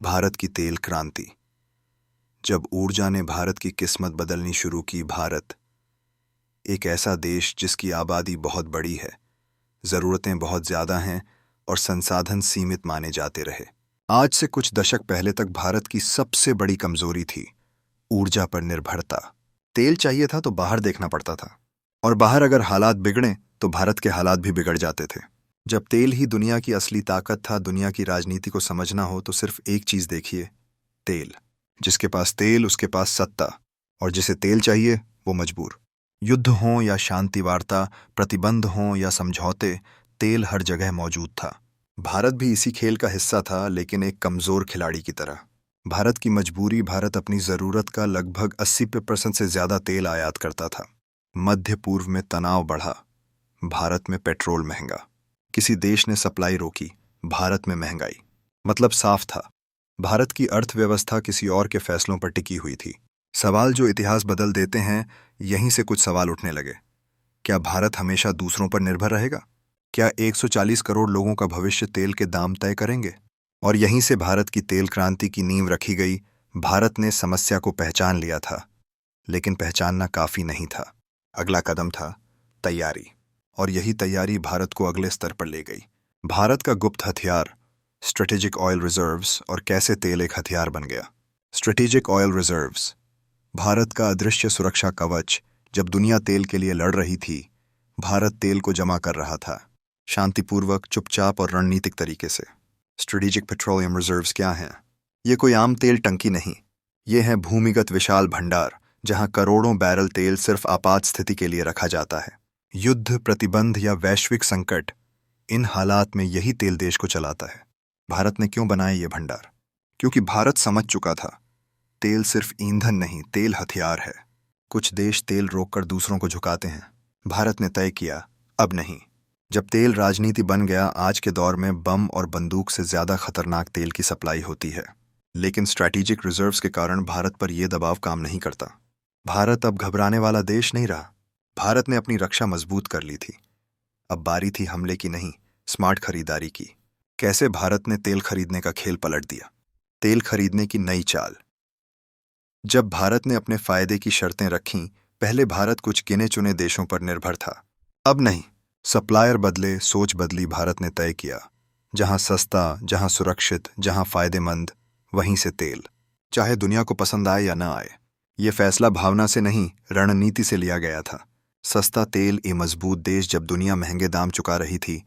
भारत की तेल क्रांति। जब ऊर्जा ने भारत की किस्मत बदलनी शुरू की। भारत एक ऐसा देश जिसकी आबादी बहुत बड़ी है, ज़रूरतें बहुत ज़्यादा हैं और संसाधन सीमित माने जाते रहे। आज से कुछ दशक पहले तक भारत की सबसे बड़ी कमजोरी थी ऊर्जा पर निर्भरता। तेल चाहिए था तो बाहर देखना पड़ता था, और बाहर अगर हालात बिगड़े तो भारत के हालात भी बिगड़ जाते थे। जब तेल ही दुनिया की असली ताकत था, दुनिया की राजनीति को समझना हो तो सिर्फ एक चीज देखिए, तेल। जिसके पास तेल उसके पास सत्ता, और जिसे तेल चाहिए वो मजबूर। युद्ध हो या शांति वार्ता, प्रतिबंध हो या समझौते, तेल हर जगह मौजूद था। भारत भी इसी खेल का हिस्सा था, लेकिन एक कमजोर खिलाड़ी की तरह। भारत की मजबूरी, भारत अपनी जरूरत का लगभग 80% से ज्यादा तेल आयात करता था। मध्य पूर्व में तनाव बढ़ा, भारत में पेट्रोल महंगा। किसी देश ने सप्लाई रोकी, भारत में महंगाई। मतलब साफ था, भारत की अर्थव्यवस्था किसी और के फैसलों पर टिकी हुई थी। सवाल जो इतिहास बदल देते हैं, यहीं से कुछ सवाल उठने लगे। क्या भारत हमेशा दूसरों पर निर्भर रहेगा? क्या 140 करोड़ लोगों का भविष्य तेल के दाम तय करेंगे? और यहीं से भारत की तेल क्रांति की नींव रखी गई। भारत ने समस्या को पहचान लिया था, लेकिन पहचानना काफी नहीं था। अगला कदम था तैयारी, और यही तैयारी भारत को अगले स्तर पर ले गई। भारत का गुप्त हथियार, स्ट्रेटेजिक ऑयल रिजर्व्स, और कैसे तेल एक हथियार बन गया। स्ट्रेटेजिक ऑयल रिजर्व्स, भारत का अदृश्य सुरक्षा कवच। जब दुनिया तेल के लिए लड़ रही थी, भारत तेल को जमा कर रहा था, शांतिपूर्वक, चुपचाप और रणनीतिक तरीके से। स्ट्रेटेजिक पेट्रोलियम रिजर्व्स क्या हैं? ये कोई आम तेल टंकी नहीं, ये हैं भूमिगत विशाल भंडार, जहां करोड़ों बैरल तेल सिर्फ आपात स्थिति के लिए रखा जाता है। युद्ध, प्रतिबंध या वैश्विक संकट, इन हालात में यही तेल देश को चलाता है। भारत ने क्यों बनाए ये भंडार? क्योंकि भारत समझ चुका था, तेल सिर्फ ईंधन नहीं, तेल हथियार है। कुछ देश तेल रोककर दूसरों को झुकाते हैं, भारत ने तय किया अब नहीं। जब तेल राजनीति बन गया, आज के दौर में बम और बंदूक से ज्यादा खतरनाक तेल की सप्लाई होती है। लेकिन स्ट्रैटेजिक रिजर्व्स के कारण भारत पर यह दबाव काम नहीं करता। भारत अब घबराने वाला देश नहीं रहा। भारत ने अपनी रक्षा मजबूत कर ली थी। अब बारी थी हमले की नहीं, स्मार्ट खरीदारी की। कैसे भारत ने तेल खरीदने का खेल पलट दिया। तेल खरीदने की नई चाल। जब भारत ने अपने फायदे की शर्तें रखीं, पहले भारत कुछ गिने चुने देशों पर निर्भर था। अब नहीं, सप्लायर बदले, सोच बदली। भारत ने तय किया, जहां सस्ता, जहां सुरक्षित, जहां फायदेमंद, वहीं से तेल, चाहे दुनिया को पसंद आए या न आए। ये फैसला भावना से नहीं, रणनीति से लिया गया था। सस्ता तेल, ए मजबूत देश। जब दुनिया महंगे दाम चुका रही थी,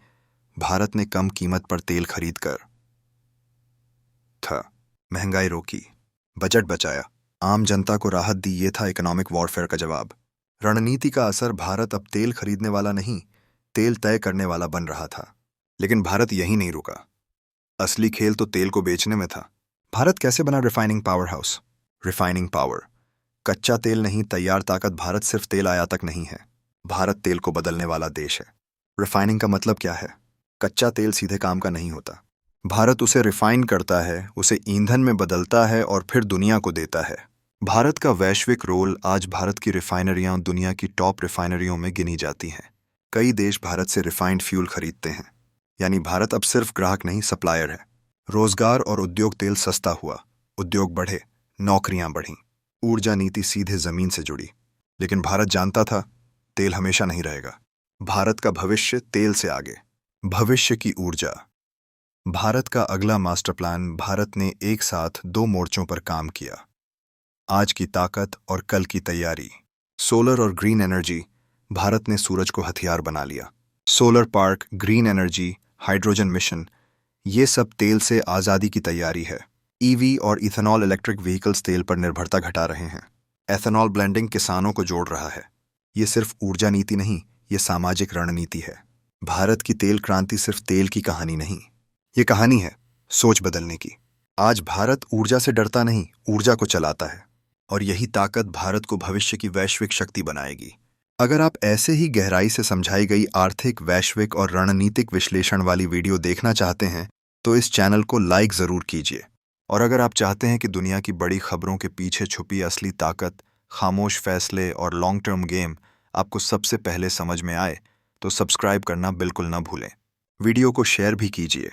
भारत ने कम कीमत पर तेल खरीद कर महंगाई रोकी, बजट बचाया, आम जनता को राहत दी। ये था इकोनॉमिक वॉरफेयर का जवाब। रणनीति का असर, भारत अब तेल खरीदने वाला नहीं, तेल तय करने वाला बन रहा था। लेकिन भारत यहीं नहीं रुका। असली खेल तो तेल को बेचने में था। भारत कैसे बना refining power house? Refining power, कच्चा तेल नहीं, तैयार ताकत। भारत सिर्फ तेल आयातक नहीं है, भारत तेल को बदलने वाला देश है। रिफाइनिंग का मतलब क्या है? कच्चा तेल सीधे काम का नहीं होता। भारत उसे रिफाइन करता है, उसे ईंधन में बदलता है और फिर दुनिया को देता है। भारत का वैश्विक रोल, आज भारत की रिफाइनरियां दुनिया की टॉप रिफाइनरियों में गिनी जाती हैं। कई देश भारत से रिफाइंड फ्यूल खरीदते हैं। यानी भारत अब सिर्फ ग्राहक नहीं, सप्लायर है। रोजगार और उद्योग, तेल सस्ता हुआ, उद्योग बढ़े, नौकरियां बढ़ीं। ऊर्जा नीति सीधे जमीन से जुड़ी। लेकिन भारत जानता था, तेल हमेशा नहीं रहेगा। भारत का भविष्य तेल से आगे। भविष्य की ऊर्जा, भारत का अगला मास्टर प्लान। भारत ने एक साथ दो मोर्चों पर काम किया, आज की ताकत और कल की तैयारी। सोलर और ग्रीन एनर्जी, भारत ने सूरज को हथियार बना लिया। Solar park, green energy, hydrogen mission, ये सब तेल से आज़ादी की तैयारी है। ईवी और इथेनॉल इलेक्ट्रिक व्हीकल्स तेल पर निर्भरता घटा रहे हैं। एथेनॉल ब्लेंडिंग किसानों को जोड़ रहा है। ये सिर्फ ऊर्जा नीति नहीं, ये सामाजिक रणनीति है। भारत की तेल क्रांति सिर्फ तेल की कहानी नहीं, ये कहानी है सोच बदलने की। आज भारत ऊर्जा से डरता नहीं, ऊर्जा को चलाता है, और यही ताकत भारत को भविष्य की वैश्विक शक्ति बनाएगी। अगर आप ऐसे ही गहराई से समझाई गई आर्थिक, वैश्विक और रणनीतिक विश्लेषण वाली वीडियो देखना चाहते हैं तो इस चैनल को लाइक जरूर कीजिए। और अगर आप चाहते हैं कि दुनिया की बड़ी खबरों के पीछे छुपी असली ताकत, खामोश फैसले और लॉन्ग टर्म गेम आपको सबसे पहले समझ में आए, तो सब्सक्राइब करना बिल्कुल न भूलें। वीडियो को शेयर भी कीजिए।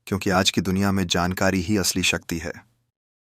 क्योंकि आज की दुनिया में जानकारी ही असली शक्ति है।